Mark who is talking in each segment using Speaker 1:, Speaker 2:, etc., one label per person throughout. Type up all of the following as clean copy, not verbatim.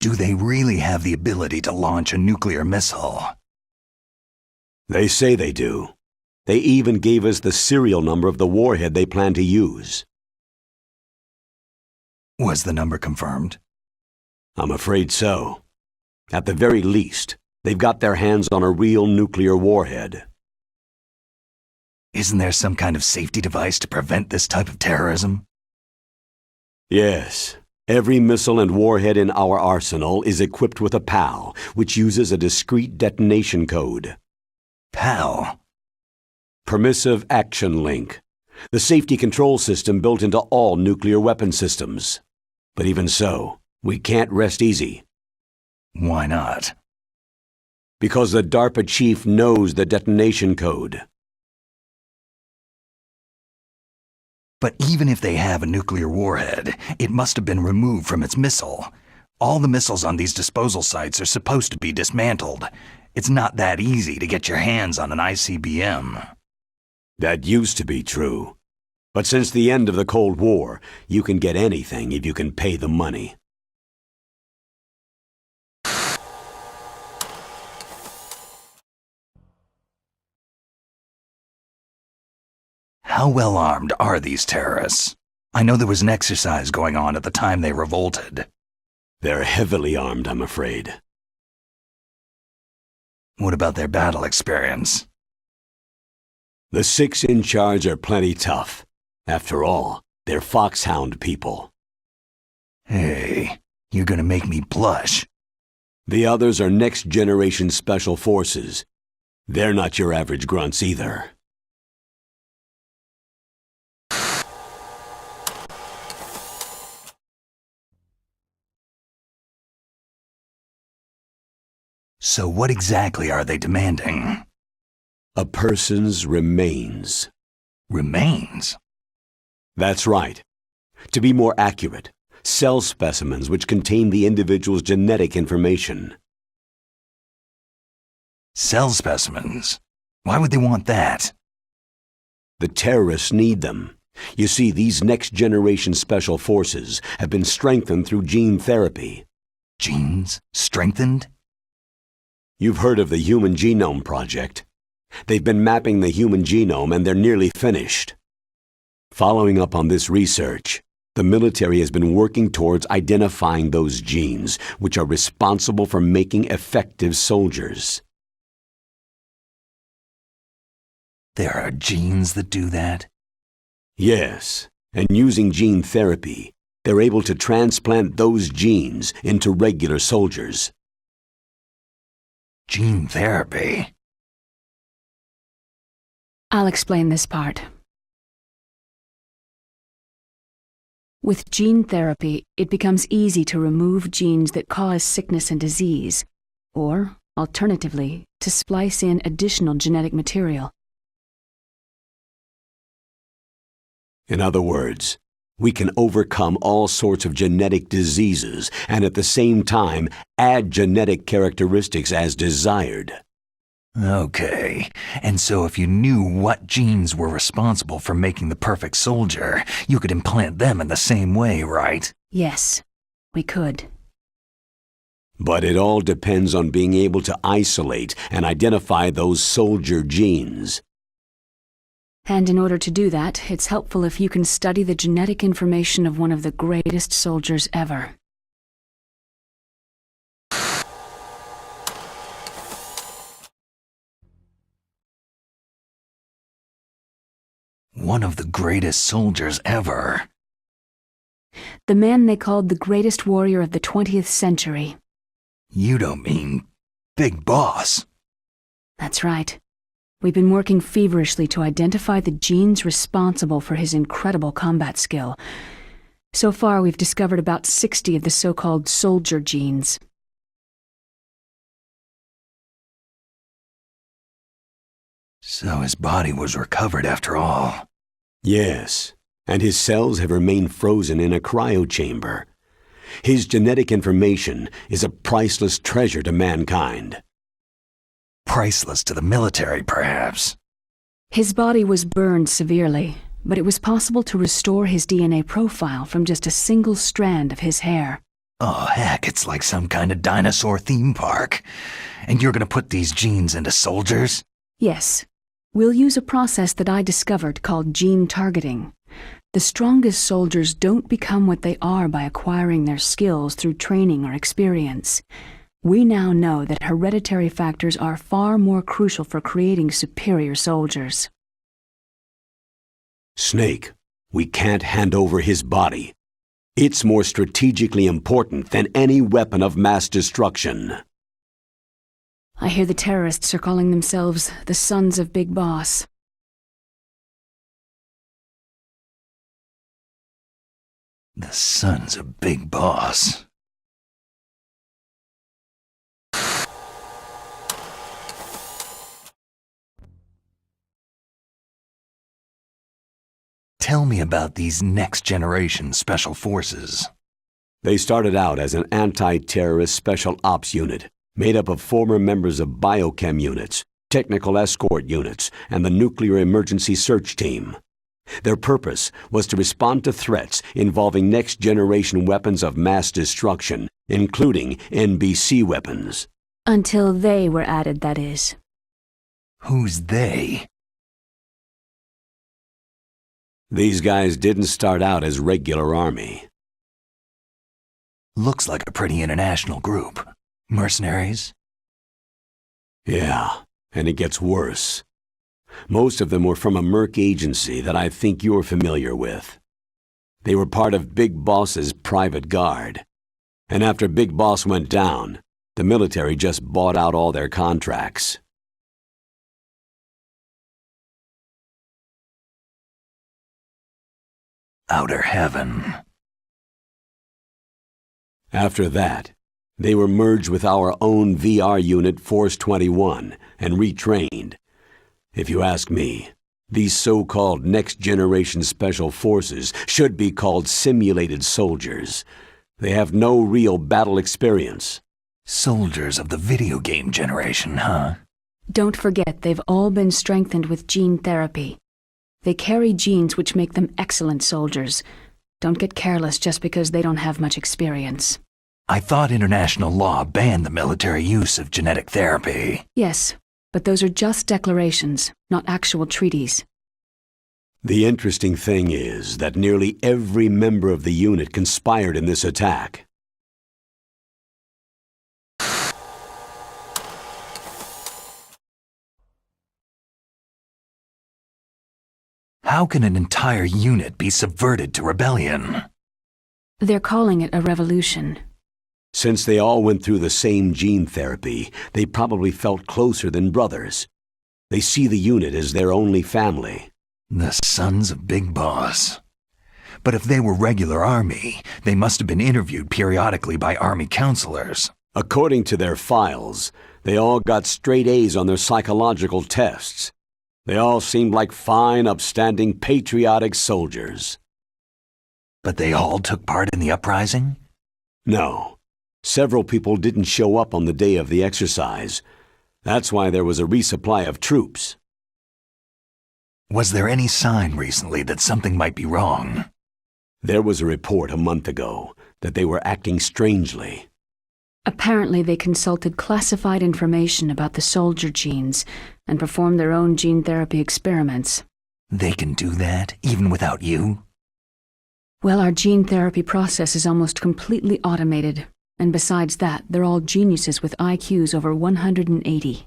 Speaker 1: Do they really have the ability to launch a nuclear missile?
Speaker 2: They say they do. They even gave us the serial number of the warhead they plan to use.
Speaker 1: Was the number confirmed?
Speaker 2: I'm afraid so. At the very least, they've got their hands on a real nuclear warhead.
Speaker 1: Isn't there some kind of safety device to prevent this type of terrorism?
Speaker 2: Yes. Every missile and warhead in our arsenal is equipped with a PAL, which uses a discrete detonation code.
Speaker 1: PAL?
Speaker 2: Permissive Action Link. The safety control system built into all nuclear weapon systems. But even so, we can't rest easy.
Speaker 1: Why not?
Speaker 2: Because the DARPA chief knows the detonation code.
Speaker 1: But even if they have a nuclear warhead, it must have been removed from its missile. All the missiles on these disposal sites are supposed to be dismantled. It's not that easy to get your hands on an ICBM.
Speaker 2: That used to be true. But since the end of the Cold War, you can get anything if you can pay the money.
Speaker 1: How well armed are these terrorists? I know there was an exercise going on at the time they revolted.
Speaker 2: They're heavily armed, I'm afraid.
Speaker 1: What about their battle experience?
Speaker 2: The 6 in charge are plenty tough. After all, they're foxhound people.
Speaker 1: Hey, you're gonna make me blush.
Speaker 2: The others are next-generation special forces. They're not your average grunts either.
Speaker 1: So what exactly are they demanding?
Speaker 2: A person's remains.
Speaker 1: Remains?
Speaker 2: That's right. To be more accurate, cell specimens which contain the individual's genetic information.
Speaker 1: Cell specimens? Why would they want that?
Speaker 2: The terrorists need them. You see, these next-generation special forces have been strengthened through gene therapy.
Speaker 1: Genes? Strengthened?
Speaker 2: You've heard of the Human Genome Project. They've been mapping the human genome and they're nearly finished. Following up on this research, the military has been working towards identifying those genes which are responsible for making effective soldiers.
Speaker 1: There are genes that do that?
Speaker 2: Yes, and using gene therapy, they're able to transplant those genes into regular soldiers.
Speaker 1: Gene therapy?
Speaker 3: I'll explain this part. With gene therapy, it becomes easy to remove genes that cause sickness and disease, or, alternatively, to splice in additional genetic material.
Speaker 2: In other words, we can overcome all sorts of genetic diseases and at the same time add genetic characteristics as desired.
Speaker 1: Okay, and so if you knew what genes were responsible for making the perfect soldier, you could implant them in the same way, right?
Speaker 3: Yes, we could.
Speaker 2: But it all depends on being able to isolate and identify those soldier genes.
Speaker 3: And in order to do that, it's helpful if you can study the genetic information of one of the greatest soldiers ever.
Speaker 1: One of the greatest soldiers ever.
Speaker 3: The man they called the greatest warrior of the 20th century.
Speaker 1: You don't mean Big Boss?
Speaker 3: That's right. We've been working feverishly to identify the genes responsible for his incredible combat skill. So far, we've discovered about 60 of the so-called soldier genes.
Speaker 1: So his body was recovered after all.
Speaker 2: Yes, and his cells have remained frozen in a cryochamber. His genetic information is a priceless treasure to mankind.
Speaker 1: Priceless to the military, perhaps.
Speaker 3: His body was burned severely, but it was possible to restore his DNA profile from just a single strand of his hair.
Speaker 1: Oh, heck, it's like some kind of dinosaur theme park. And you're gonna put these genes into soldiers?
Speaker 3: Yes. We'll use a process that I discovered called gene targeting. The strongest soldiers don't become what they are by acquiring their skills through training or experience. We now know that hereditary factors are far more crucial for creating superior soldiers.
Speaker 2: Snake, we can't hand over his body. It's more strategically important than any weapon of mass destruction.
Speaker 3: I hear the terrorists are calling themselves the Sons of Big Boss.
Speaker 1: The Sons of Big Boss. Tell me about these next-generation special forces.
Speaker 2: They started out as an anti-terrorist special ops unit, made up of former members of biochem units, technical escort units, and the nuclear emergency search team. Their purpose was to respond to threats involving next-generation weapons of mass destruction, including NBC weapons.
Speaker 3: Until they were added, that is.
Speaker 1: Who's they?
Speaker 2: These guys didn't start out as regular army.
Speaker 1: Looks like a pretty international group. Mercenaries?
Speaker 2: Yeah, and it gets worse. Most of them were from a merc agency that I think you're familiar with. They were part of Big Boss's private guard. And after Big Boss went down, the military just bought out all their contracts.
Speaker 1: Outer heaven.
Speaker 2: After that, they were merged with our own VR unit Force 21 and retrained. If you ask me, these so-called next-generation special forces should be called simulated soldiers. They have no real battle experience.
Speaker 1: Soldiers of the video game generation, huh?
Speaker 3: Don't forget, they've all been strengthened with gene therapy. They carry genes which make them excellent soldiers. Don't get careless just because they don't have much experience.
Speaker 1: I thought international law banned the military use of genetic therapy.
Speaker 3: Yes, but those are just declarations, not actual treaties.
Speaker 2: The interesting thing is that nearly every member of the unit conspired in this attack.
Speaker 1: How can an entire unit be subverted to rebellion?
Speaker 3: They're calling it a revolution.
Speaker 2: Since they all went through the same gene therapy, they probably felt closer than brothers. They see the unit as their only family.
Speaker 1: The Sons of Big Boss. But if they were regular army, they must have been interviewed periodically by army counselors.
Speaker 2: According to their files, they all got straight A's on their psychological tests. They all seemed like fine, upstanding, patriotic soldiers.
Speaker 1: But they all took part in the uprising?
Speaker 2: No. Several people didn't show up on the day of the exercise. That's why there was a resupply of troops.
Speaker 1: Was there any sign recently that something might be wrong?
Speaker 2: There was a report a month ago that they were acting strangely.
Speaker 3: Apparently they consulted classified information about the soldier genes and performed their own gene therapy experiments.
Speaker 1: They can do that, even without you?
Speaker 3: Well, our gene therapy process is almost completely automated, and besides that, they're all geniuses with IQs over 180.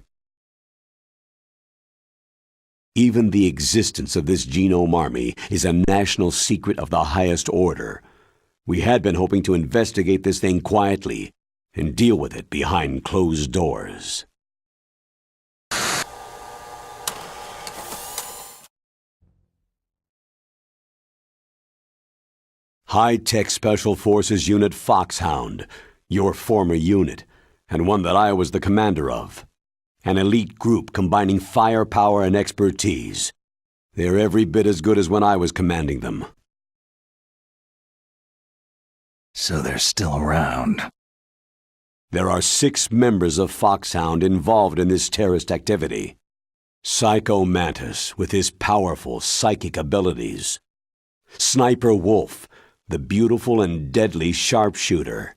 Speaker 2: Even the existence of this genome army is a national secret of the highest order. We had been hoping to investigate this thing quietly and deal with it behind closed doors. High-Tech Special Forces Unit Foxhound, your former unit, and one that I was the commander of. An elite group combining firepower and expertise. They're every bit as good as when I was commanding them.
Speaker 1: So they're still around.
Speaker 2: There are 6 members of Foxhound involved in this terrorist activity. Psycho Mantis, with his powerful psychic abilities. Sniper Wolf, the beautiful and deadly sharpshooter.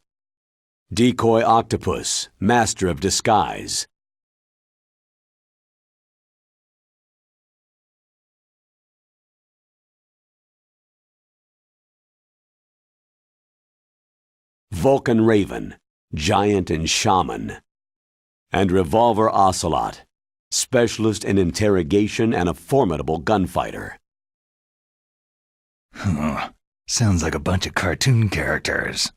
Speaker 2: Decoy octopus, master of disguise. Vulcan raven, giant and shaman. And revolver ocelot, specialist in interrogation and a formidable gunfighter.
Speaker 1: Sounds like a bunch of cartoon characters.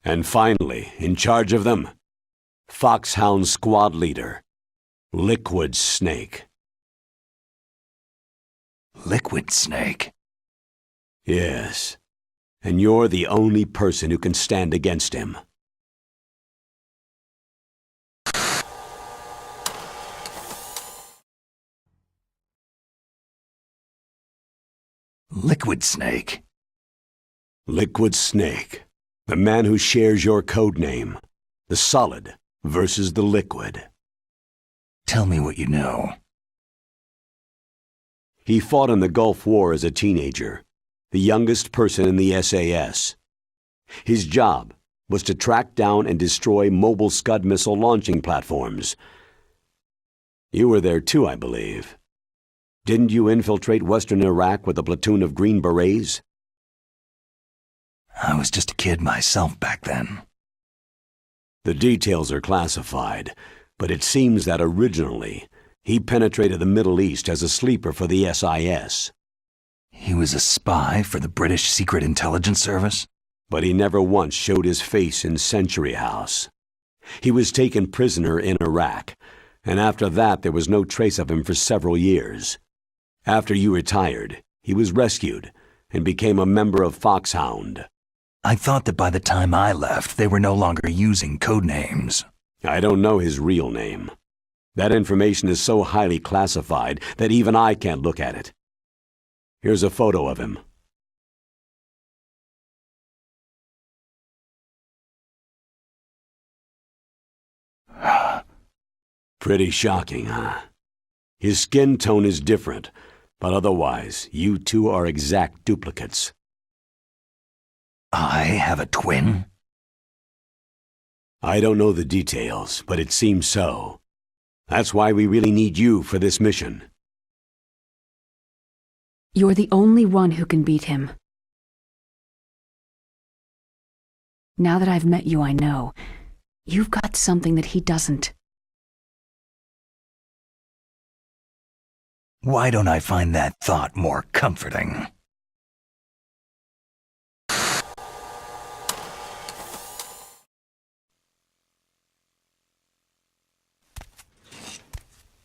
Speaker 2: And finally, in charge of them, Foxhound squad leader, Liquid Snake.
Speaker 1: Liquid Snake?
Speaker 2: Yes, and you're the only person who can stand against him.
Speaker 1: Liquid Snake?
Speaker 2: Liquid Snake, the man who shares your code name, the solid versus the liquid.
Speaker 1: Tell me what you know.
Speaker 2: He fought in the Gulf War as a teenager, the youngest person in the SAS. His job was to track down and destroy mobile Scud missile launching platforms. You were there too, I believe. Didn't you infiltrate Western Iraq with a platoon of Green Berets?
Speaker 1: I was just a kid myself back then.
Speaker 2: The details are classified, but it seems that originally he penetrated the Middle East as a sleeper for the SIS.
Speaker 1: He was a spy for the British Secret Intelligence Service?
Speaker 2: But he never once showed his face in Century House. He was taken prisoner in Iraq, and after that there was no trace of him for several years. After you retired, he was rescued and became a member of Foxhound.
Speaker 1: I thought that by the time I left, they were no longer using code names.
Speaker 2: I don't know his real name. That information is so highly classified that even I can't look at it. Here's a photo of him. Pretty shocking, huh? His skin tone is different, but otherwise, you two are exact duplicates.
Speaker 1: I have a twin?
Speaker 2: I don't know the details, but it seems so. That's why we really need you for this mission.
Speaker 3: You're the only one who can beat him. Now that I've met you, I know. You've got something that he doesn't.
Speaker 1: Why don't I find that thought more comforting?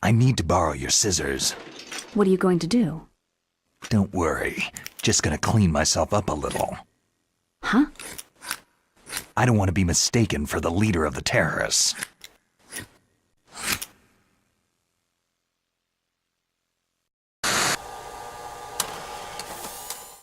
Speaker 1: I need to borrow your scissors.
Speaker 3: What are you going to do?
Speaker 1: Don't worry. Just gonna clean myself up a little.
Speaker 3: Huh?
Speaker 1: I don't want to be mistaken for the leader of the terrorists.